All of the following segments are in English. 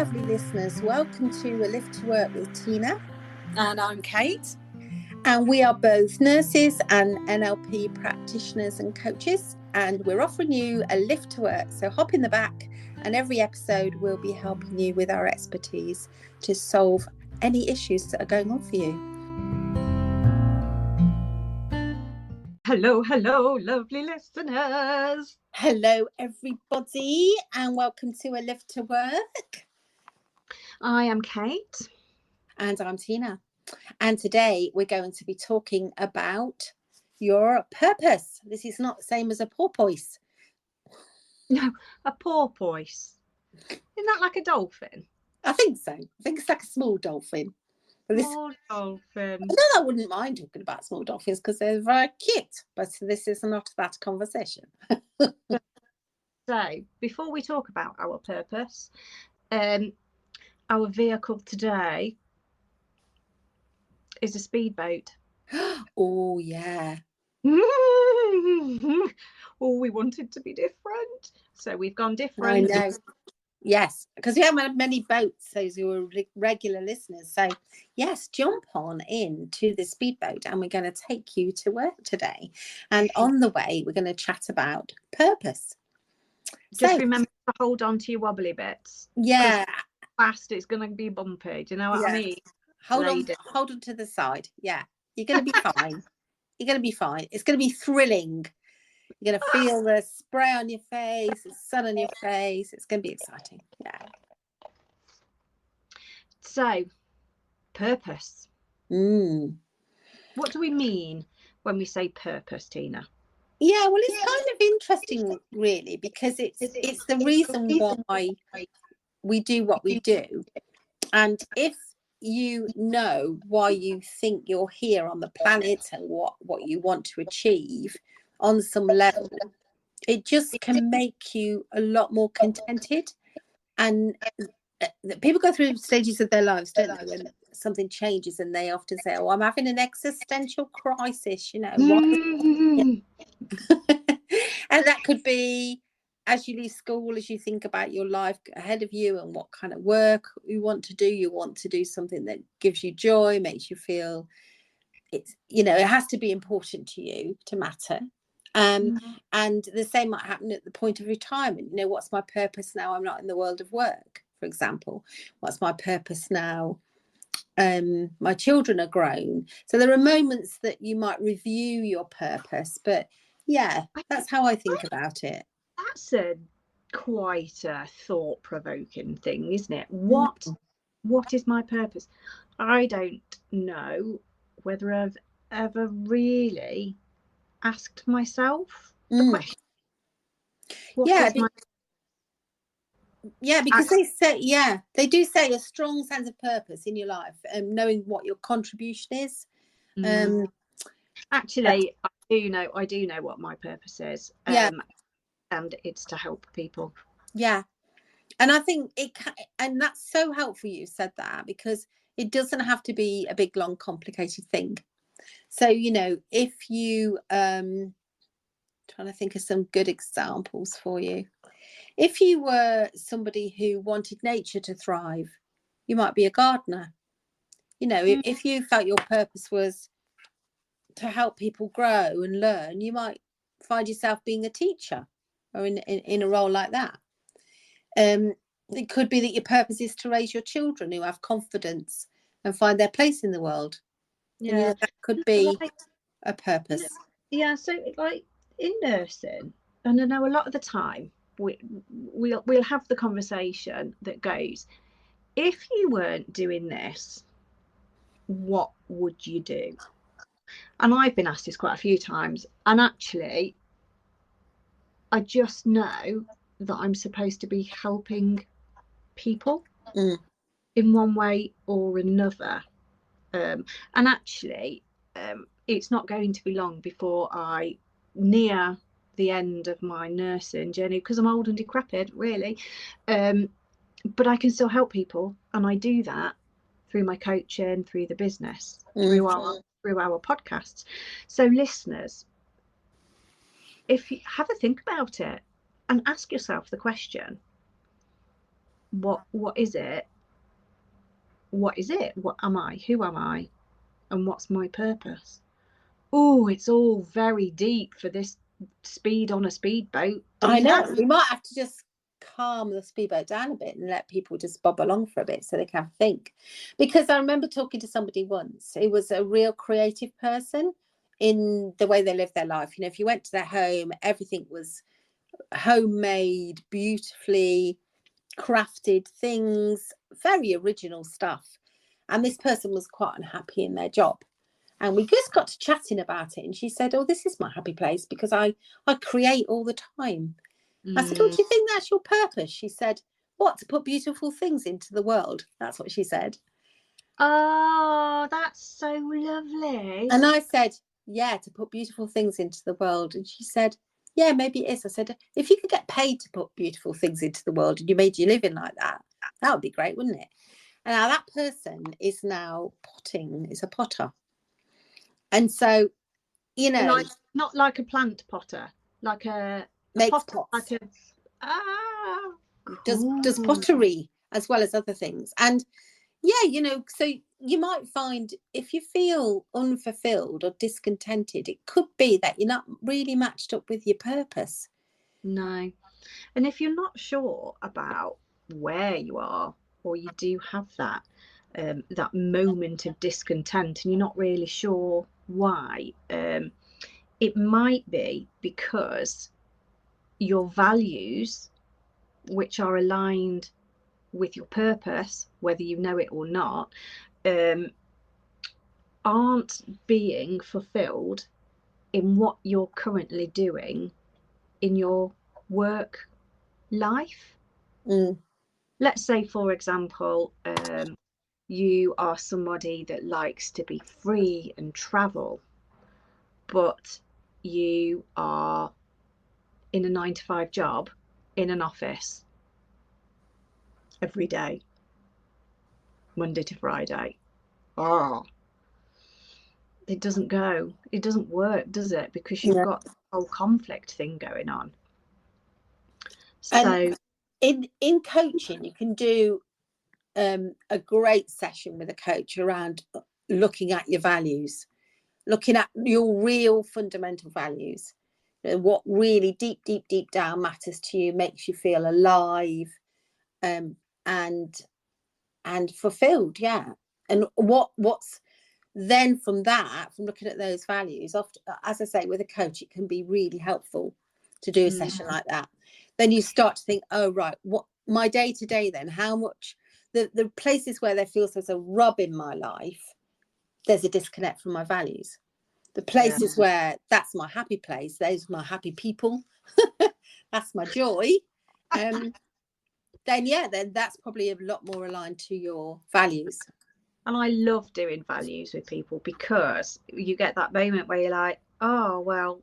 lovely listeners, welcome to A Lift to Work with Tina. And I'm Kate. And we are both nurses and NLP practitioners and coaches, and we're offering you a lift to work. So hop in the back, and every episode we'll be helping you with our expertise to solve any issues that are going on for you. Hello, lovely listeners. Hello, everybody, and welcome to A Lift to Work. I am Kate. And I'm Tina. And today we're going to be talking about your purpose. This is not the same as a porpoise. No, a porpoise. Isn't that like a dolphin? I think so. I think it's like a small dolphin. Small dolphin. I wouldn't mind talking about small dolphins because they're very cute, but this is not that conversation. So, before we talk about our purpose, our vehicle today is a speedboat. Oh, yeah. Oh, we wanted to be different, so we've gone different. I know. Yes, because we haven't had many boats, those who are regular listeners. So, yes, jump on into the speedboat and we're going to take you to work today. And on the way, we're going to chat about purpose. Just remember to hold on to your wobbly bits. Yeah. Fast, it's going to be bumpy. Do you know what I mean? Hold on to the side. Yeah, you're going to be fine. You're going to be fine. It's going to be thrilling. You're going to feel the spray on your face, the sun on your face. It's going to be exciting. Yeah. So, purpose. What do we mean when we say purpose, Tina? Yeah, well, it's kind of interesting, really, because it's the reason why we do what we do. And if you know why you think you're here on the planet and what you want to achieve on some level, it just can make you a lot more contented. And people go through stages of their lives, don't they, when something changes and they often say, oh, I'm having an existential crisis, you know. And that could be as you leave school, as you think about your life ahead of you and what kind of work you want to do something that gives you joy, makes you feel it's, you know, it has to be important to you to matter. And the same might happen at the point of retirement. You know, what's my purpose now I'm not in the world of work, for example? What's my purpose now my children are grown? So there are moments that you might review your purpose, but yeah, that's how I think about it. That's quite a thought-provoking thing, isn't it? What is my purpose? I don't know whether I've ever really asked myself the question. Because they do say a strong sense of purpose in your life and knowing what your contribution is. Actually, I do know what my purpose is. And it's to help people. Yeah. And I think and that's so helpful you said that, because it doesn't have to be a big, long, complicated thing. So, you know, if you trying to think of some good examples for you. If you were somebody who wanted nature to thrive, you might be a gardener. You know, if you felt your purpose was to help people grow and learn, you might find yourself being a teacher or in a role like that. It could be that your purpose is to raise your children who have confidence and find their place in the world. Yeah, you know, that could be a purpose. Yeah, so like in nursing, and I know a lot of the time we'll have the conversation that goes, if you weren't doing this, what would you do? And I've been asked this quite a few times, and actually I just know that I'm supposed to be helping people in one way or another. And actually, it's not going to be long before I near the end of my nursing journey, because I'm old and decrepit, really. But I can still help people, and I do that through my coaching, through the business, through our podcasts. So listeners, if you have a think about it and ask yourself the question, what is it? What is it? What am I? Who am I? And what's my purpose? Oh, it's all very deep for this speed on a speedboat. I know. We might have to just calm the speedboat down a bit and let people just bob along for a bit so they can think. Because I remember talking to somebody once who was a real creative person in the way they lived their life. You know, if you went to their home, everything was homemade, beautifully crafted things, very original stuff. And this person was quite unhappy in their job. And we just got to chatting about it. And she said, oh, this is my happy place because I create all the time. I said, oh, do you think that's your purpose? She said, what, to put beautiful things into the world? That's what she said. Oh, that's so lovely. And I said, yeah, to put beautiful things into the world. And she said, yeah, maybe it is. I said, if you could get paid to put beautiful things into the world and you made your living like that, that would be great, wouldn't it? And now that person is now potting, is a potter. And so, you know, like, not like a plant potter, like a makes potter, pots. like does pottery as well as other things. And yeah, you know, so you might find if you feel unfulfilled or discontented, it could be that you're not really matched up with your purpose. No. And if you're not sure about where you are, or you do have that that moment of discontent and you're not really sure why, it might be because your values, which are aligned with your purpose, whether you know it or not, aren't being fulfilled in what you're currently doing in your work life. Let's say, for example, you are somebody that likes to be free and travel, but you are in a 9-to-5 job in an office every day, Monday to Friday. It doesn't work, does it? Because you've got the whole conflict thing going on. So in coaching, you can do a great session with a coach around looking at your values, looking at your real fundamental values, what really deep down matters to you, makes you feel alive and fulfilled. Yeah. And what's then from looking at those values, often, as I say, with a coach, it can be really helpful to do a session like that. Then you start to think, oh right, what my day to day, then how much the places where there feels there's a rub in my life, there's a disconnect from my values. The places where that's my happy place, those are my happy people, that's my joy, then that's probably a lot more aligned to your values. And I love doing values with people because you get that moment where you're like, oh, well,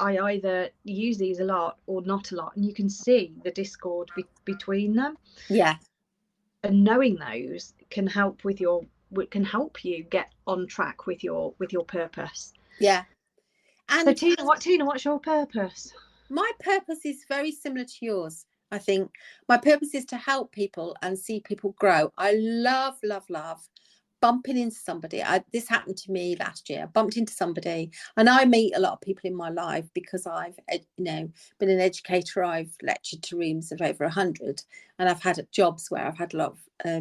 I either use these a lot or not a lot. And you can see the discord between them. Yeah. And knowing those can help you get on track with your purpose. Yeah. And so Tina, what's your purpose? My purpose is very similar to yours. I think my purpose is to help people and see people grow. I love bumping into somebody. This happened to me last year. I bumped into somebody, and I meet a lot of people in my life because I've been an educator. I've lectured to rooms of over 100, and I've had jobs where I've had a lot of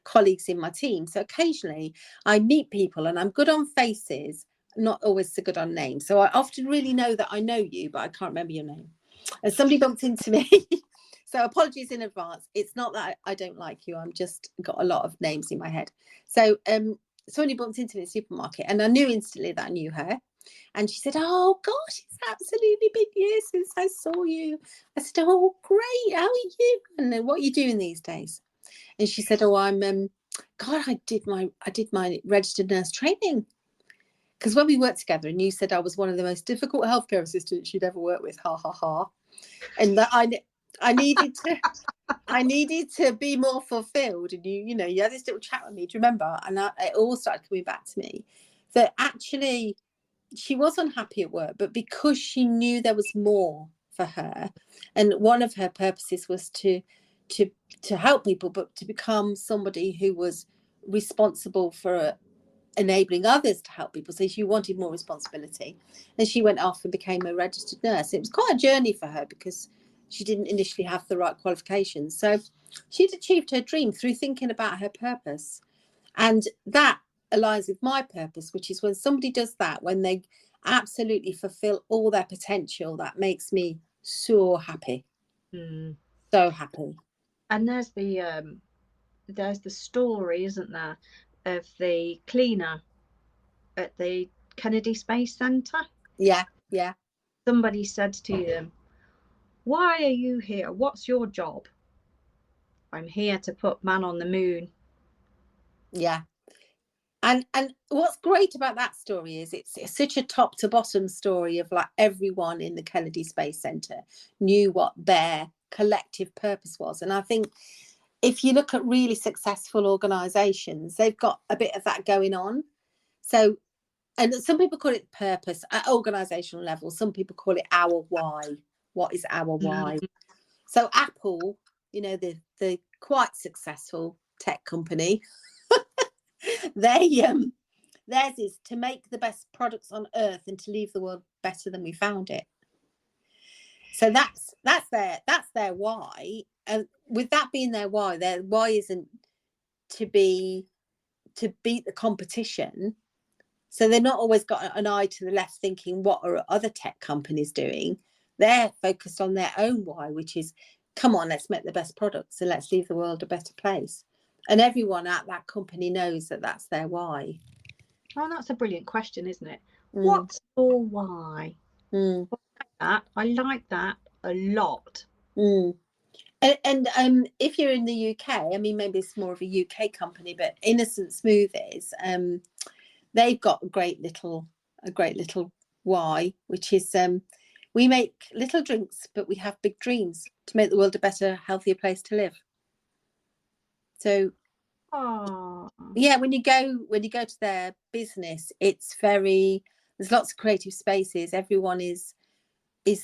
colleagues in my team. So occasionally I meet people, and I'm good on faces, not always so good on names. So I often really know that I know you, but I can't remember your name. And somebody bumped into me. So apologies in advance. It's not that I don't like you. I'm just got a lot of names in my head. So somebody bumped into me in the supermarket, and I knew instantly that I knew her. And she said, oh gosh, it's absolutely been years since I saw you. I said, oh great, how are you? And what are you doing these days? And she said, oh, I'm I did my registered nurse training. Because when we worked together, and you said I was one of the most difficult healthcare assistants you'd ever worked with, ha ha ha, and that I needed to be more fulfilled. And you had this little chat with me, do you remember? And it all started coming back to me that actually she was unhappy at work, but because she knew there was more for her, and one of her purposes was to to help people, but to become somebody who was responsible for enabling others to help people. So she wanted more responsibility, and she went off and became a registered nurse. It was quite a journey for her because she didn't initially have the right qualifications. So she'd achieved her dream through thinking about her purpose, and that aligns with my purpose, which is when somebody does that, when they absolutely fulfill all their potential, that makes me so happy. So happy. And there's the story, isn't there, of the cleaner at the Kennedy Space Center? Yeah. Somebody said to them, "Why are you here? What's your job?" "I'm here to put man on the moon." Yeah. And what's great about that story is it's such a top to bottom story of like everyone in the Kennedy Space Center knew what their collective purpose was. And I think if you look at really successful organizations, they've got a bit of that going on. So, and some people call it purpose at organizational level. Some people call it our why. What is our why? So Apple, you know, the quite successful tech company, theirs is to make the best products on earth and to leave the world better than we found it. So that's their why. And with that being their why isn't to beat the competition. So they're not always got an eye to the left thinking, what are other tech companies doing? They're focused on their own why, which is, come on, let's make the best products and let's leave the world a better place. And everyone at that company knows that that's their why. Oh, that's a brilliant question, isn't it? What's your why? I like that a lot. And if you're in the UK, I mean, maybe it's more of a UK company, but Innocent Smoothies, they've got a great little why, which is we make little drinks, but we have big dreams to make the world a better, healthier place to live. So, yeah, when you go to their business, it's there's lots of creative spaces. Everyone is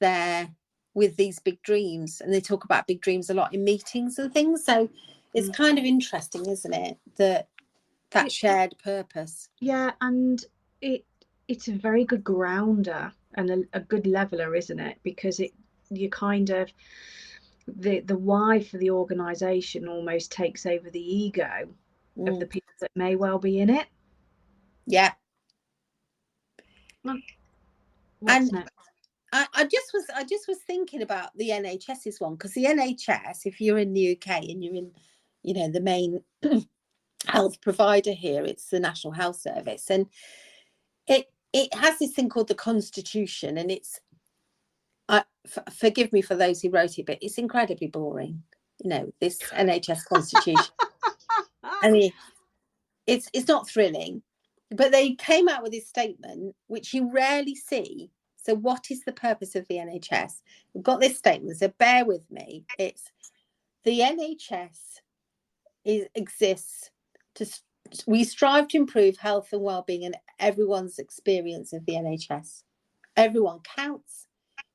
there with these big dreams, and they talk about big dreams a lot in meetings and things. So it's kind of interesting, isn't it, that shared purpose? Yeah, and it's a very good grounder and a good leveler, isn't it? Because you kind of the why for the organization almost takes over the ego of the people that may well be in it. Yeah. What's next? I just was thinking about the NHS's one, because the NHS, if you're in the UK and you're in, you know, the main health provider here, it's the National Health Service, and it has this thing called the Constitution, and it's forgive me for those who wrote it, but it's incredibly boring, you know, this NHS Constitution. I mean, it's not thrilling, but they came out with this statement which you rarely see. So what is the purpose of the NHS? We've got this statement, so bear with me. It's the NHS exists we strive to improve health and well-being and everyone's experience of the NHS. Everyone counts.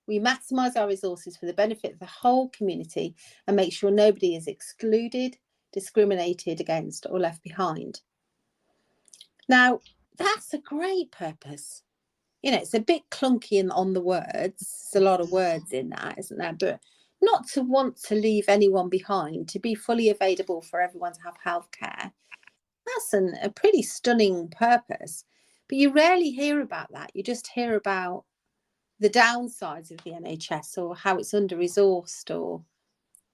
We maximise our resources for the benefit of the whole community and make sure nobody is excluded, discriminated against, or left behind. Now, that's a great purpose. You know, it's a bit clunky on the words. There's a lot of words in that, isn't there? But not to want to leave anyone behind, to be fully available for everyone to have healthcare. That's a pretty stunning purpose. But you rarely hear about that. You just hear about the downsides of the NHS, or how it's under-resourced, or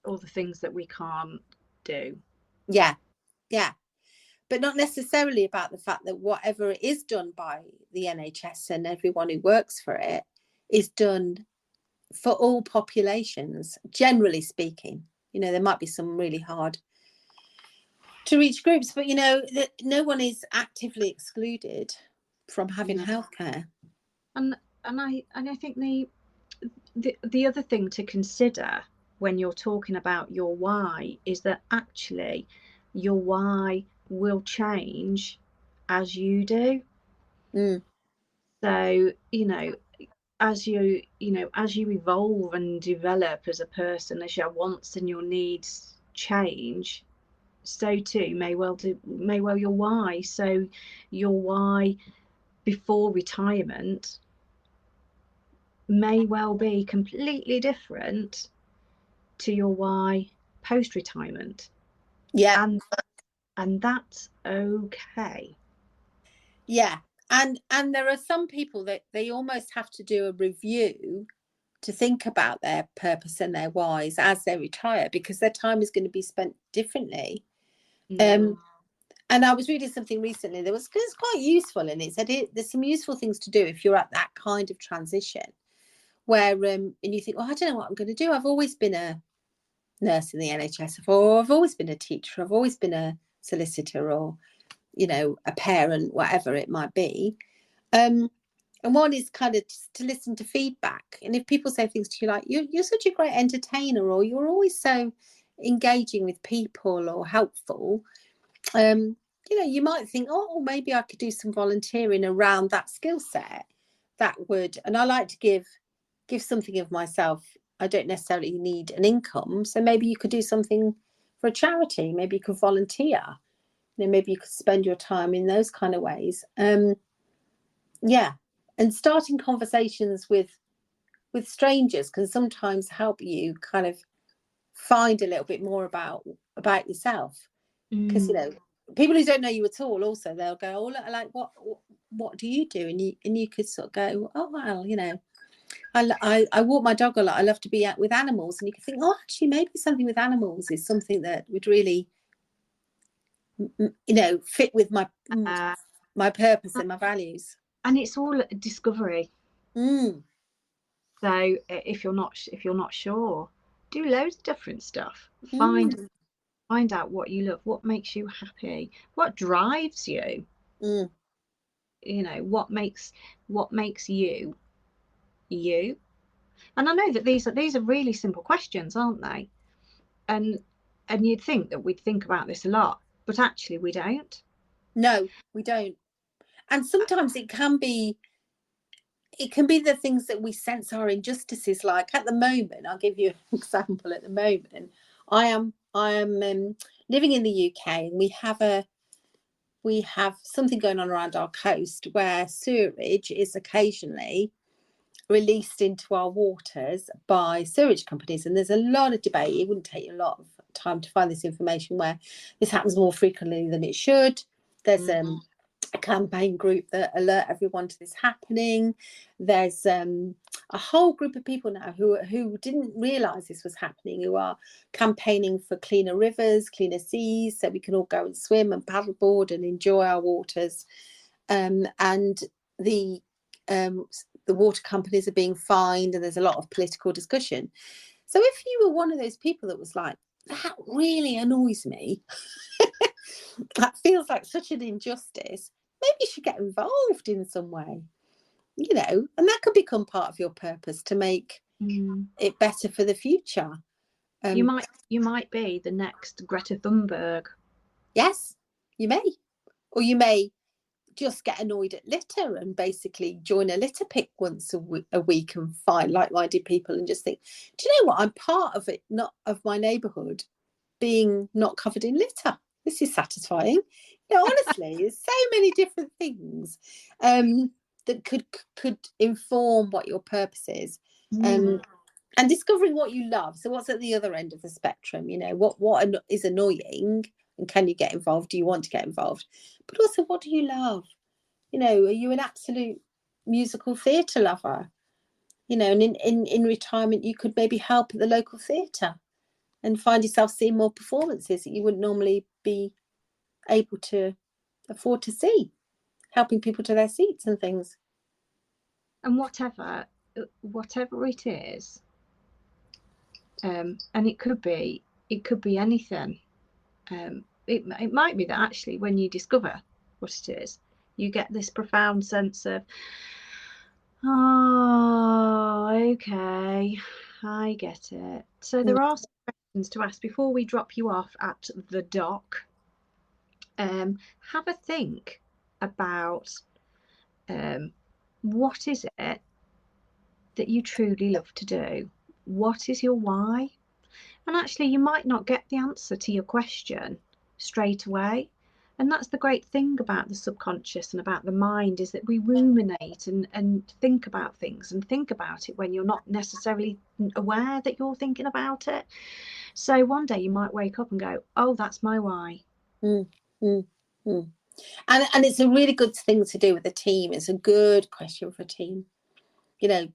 all the things that we can't do. Yeah. But not necessarily about the fact that whatever is done by the NHS and everyone who works for it is done for all populations, generally speaking. You know, there might be some really hard to reach groups, but, you know, no one is actively excluded from having healthcare. And I think the other thing to consider when you're talking about your why is that actually your why will change as you do. So, you know, as you evolve and develop as a person, as your wants and your needs change, so too may well your why. So your why before retirement may well be completely different to your why post retirement. Yeah. And that's okay. Yeah. And there are some people that they almost have to do a review to think about their purpose and their whys as they retire, because their time is going to be spent differently. And I was reading something recently that was quite useful, and it said there's some useful things to do if you're at that kind of transition where and you think, well, I don't know what I'm going to do. I've always been a nurse in the NHS, or I've always been a teacher, I've always been a solicitor, or a parent, whatever it might be. And one is kind of just to listen to feedback. And if people say things to you like, you're such a great entertainer, or you're always so engaging with people or helpful, you might think, oh, maybe I could do some volunteering around that skill set. That would, and I like to give something of myself. I don't necessarily need an income, so maybe you could do something for a charity. Maybe you could volunteer. Maybe you could spend your time in those kind of ways. Yeah, and starting conversations with strangers can sometimes help you kind of find a little bit more about yourself, because people who don't know you at all, also they'll go, oh, like what do you do, and you could sort of go, oh well, I walk my dog a lot, I love to be out with animals, and you can think, oh, actually maybe something with animals is something that would really fit with my purpose and my values. And it's all discovery. So if you're not sure, do loads of different stuff. Find out what you love, what makes you happy, what drives you. What makes you you. And I know that these are really simple questions, aren't they? And you'd think that we'd think about this a lot, but actually we don't. No, we don't. And sometimes it can be the things that we sense are injustices. Like at the moment, I'll give you an example. At the moment, I am living in the UK, and we have something going on around our coast where sewerage is occasionally released into our waters by sewage companies, and there's a lot of debate. It wouldn't take you a lot of time to find this information, where this happens more frequently than it should. There's a campaign group that alert everyone to this happening. There's a whole group of people now who didn't realize this was happening, who are campaigning for cleaner rivers, cleaner seas, so we can all go and swim and paddleboard and enjoy our waters. And the water companies are being fined, and there's a lot of political discussion. So if you were one of those people that was like, that really annoys me, that feels like such an injustice, maybe you should get involved in some way, and that could become part of your purpose to make it better for the future. You might be the next Greta Thunberg. Yes, you may. Or you may just get annoyed at litter and basically join a litter pick once a week and find like-minded people and just think, do you know what, I'm part of it, not of my neighbourhood being not covered in litter. This is satisfying. Honestly, there's so many different things that could inform what your purpose is, and discovering what you love. So what's at the other end of the spectrum? What is annoying, and can you get involved? Do you want to get involved? But also, what do you love? Are you an absolute musical theatre lover? And in retirement, you could maybe help at the local theatre and find yourself seeing more performances that you wouldn't normally be able to afford to see, helping people to their seats and things. And whatever it is, and it could be anything. It might be that actually when you discover what it is, you get this profound sense of, oh, okay, I get it. So there are some questions to ask before we drop you off at the dock. Have a think about what is it that you truly love to do? What is your why? And actually, you might not get the answer to your question straight away. And that's the great thing about the subconscious and about the mind, is that we ruminate and think about things and think about it when you're not necessarily aware that you're thinking about it. So one day you might wake up and go, oh, that's my why. And it's a really good thing to do with a team. It's a good question for a team. You know,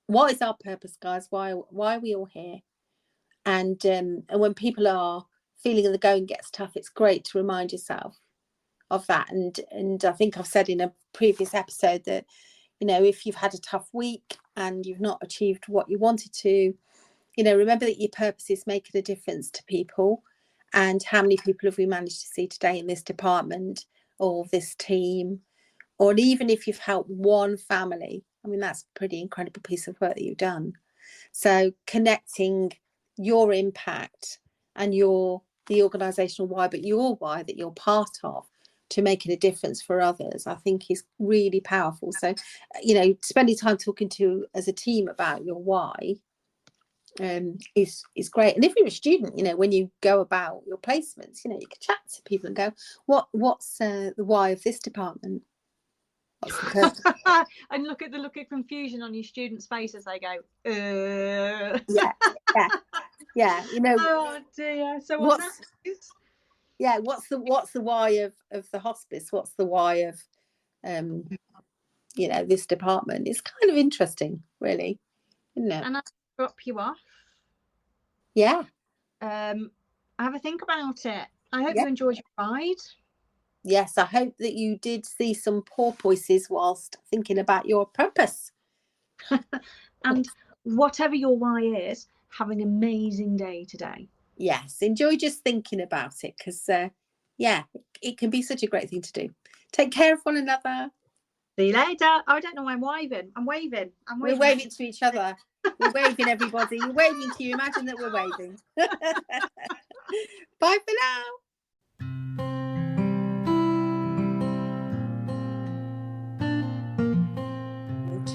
what is our purpose, guys? Why are we all here? And when people are feeling the going gets tough, it's great to remind yourself of that. And I think I've said in a previous episode that, you know, if you've had a tough week and you've not achieved what you wanted to, you know, remember that your purpose is making a difference to people. And how many people have we managed to see today in this department or this team? Or even if you've helped one family, I mean, that's a pretty incredible piece of work that you've done. So connecting your impact and the organisational why, but your why that you're part of, to making a difference for others, I think is really powerful. So, you know, spending time talking to as a team about your why is great. And if you're a student, you know, when you go about your placements, you know, you can chat to people and go, what's the why of this department? What's the purpose? And look at the look of confusion on your students' faces. They go, yeah. You know, oh dear. So what's the why of the hospice? What's the why of you know, this department? It's kind of interesting, really, isn't it? And I drop you off. Yeah. Have a think about it. I hope you enjoyed your ride. Yes, I hope that you did see some porpoises whilst thinking about your purpose. And whatever your why is, have an amazing day today. Yes, enjoy just thinking about it, because it can be such a great thing to do. Take care of one another. See you later. Oh, I don't know why I'm waving. We're waving to each other. We're waving, everybody. We're waving to you. Imagine that we're waving. Bye for now.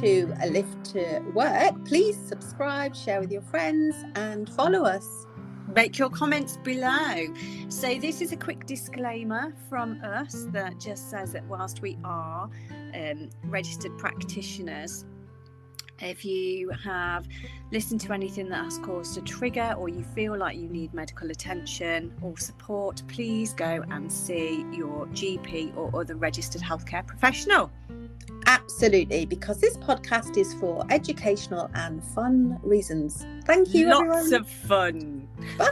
To A Lift to Work, please subscribe, share with your friends, and follow us. Make your comments below. So this is a quick disclaimer from us that just says that whilst we are registered practitioners, if you have listened to anything that has caused a trigger, or you feel like you need medical attention or support, please go and see your GP or other registered healthcare professional. Absolutely, because this podcast is for educational and fun reasons. Thank you, everyone. Lots of fun. Bye.